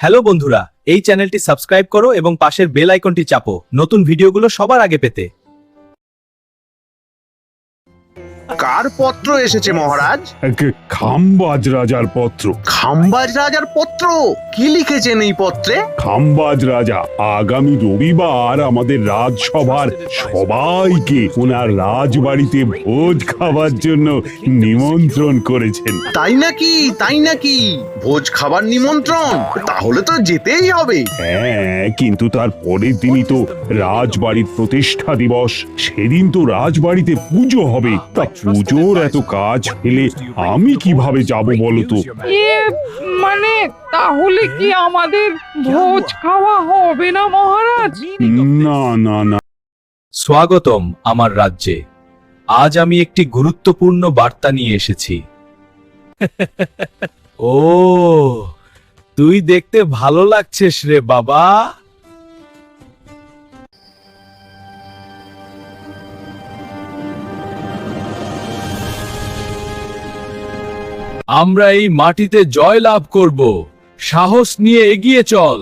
Hello বন্ধুরা, এই চ্যানেলটি সাবস্ক্রাইব করো এবং পাশের বেল আইকনটি চাপো নতুন ভিডিওগুলো সবার আগে পেতে। কার পত্র এসেছে মহারাজ? খাম্বাজ রাজার পত্র। খাম্বাজ রাজার পত্র? কি লিখেছেন এই পত্রে? খাম্বাজ রাজা আগামী রবিবার আমাদের রাজসভার সবাইকে ওনার রাজবাড়িতে ভোজ খাওয়ার জন্য নিমন্ত্রণ করেছেন। তাই নাকি? ভোজ খাবার নিমন্ত্রণ? তাহলে তো যেতেই হবে। হ্যাঁ, কিন্তু তার পরের দিনই তো রাজবাড়ির প্রতিষ্ঠা দিবস। সেদিন তো রাজবাড়িতে পুজো হবে। তা পুজোর এত কাজ ফেলে আমি কিভাবে যাব বলতো? মানে তাহলে কি আমাদের ভোজ খাওয়া হবে না মহারাজ? না না না, স্বাগতম আমার রাজ্যে। আজ আমি একটি গুরুত্বপূর্ণ বার্তা নিয়ে এসেছি। ও, তুই দেখতে ভালো লাগছিস রে বাবা। আমরা এই মাটিতে জয় লাভ করব। সাহস নিয়ে এগিয়ে চল।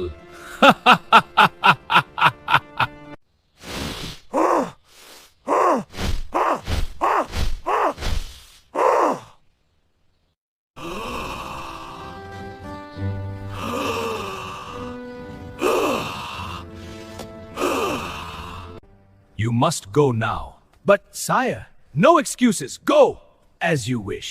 You must go now. But sire, no excuses. Go as you wish.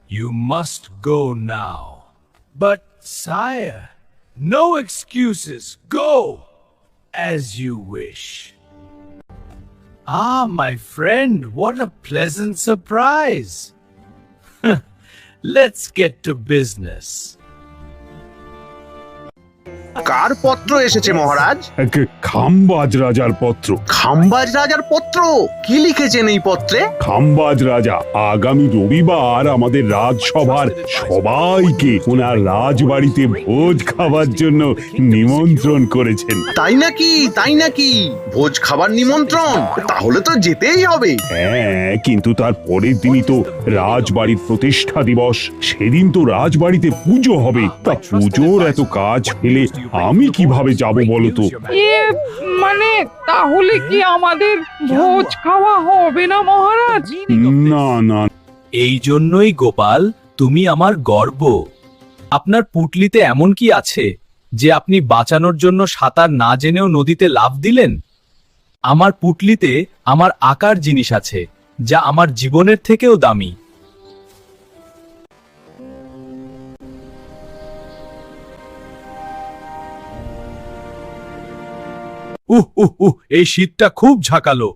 You must go now. But sire, no excuses. Go as you wish. Ah, my friend, what a pleasant surprise. Let's get to business. কার পত্র এসেছে মহারাজ? খাম্বাজ রাজার পত্র। খাম্বাজ রাজার পত্র? কি লিখেছেন এই পত্রে? খাম্বাজ রাজা আগামী রবিবার আমাদের রাজসভার সবাইকে ওনার রাজবাড়িতে ভোজ খাওয়ার জন্য নিমন্ত্রণ করেছেন। তাই নাকি? ভোজ খাবার নিমন্ত্রণ? তাহলে তো যেতেই হবে। হ্যাঁ, কিন্তু তার পরের দিনই তো রাজবাড়ির প্রতিষ্ঠা দিবস। সেদিন তো রাজবাড়িতে পুজো হবে। তা পুজোর এত কাজ ফেলে আমি কিভাবে যাব বলতো? মানে তাহলে কি আমাদের ভোজ খাওয়া হবে না মহারাজ? না না, এই জন্যই গোপাল, তুমি আমার গর্ব। আপনার পুটলিতে এমন কি আছে যে আপনি বাঁচানোর জন্য সাঁতার না জেনেও নদীতে লাফ দিলেন? আমার পুটলিতে আমার আকার জিনিস আছে যা আমার জীবনের থেকেও দামি। এই শীতটা খুব ঝাঁকালো।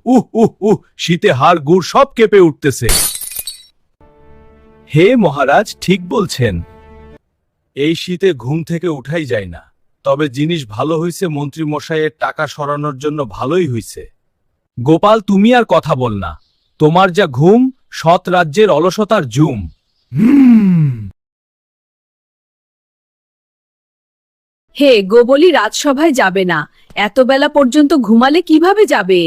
শীতে হাড় গুড় সব কেঁপে উঠতেছে। হে মহারাজ, ঠিক বলছেন। এই শীতে ঘুম থেকে উঠাই যায় না। তবে জিনিস ভালো হইছে, মন্ত্রী মশাইয়ের টাকা সরানোর জন্য ভালোই হইছে। গোপাল, তুমি আর কথা বল না। তোমার যা ঘুম, সৎ রাজ্যের অলসতার জুম। হে গোবলি রাজসভায় যাবে না, এত বেলা পর্যন্ত ঘুমালে কিভাবে যাবে?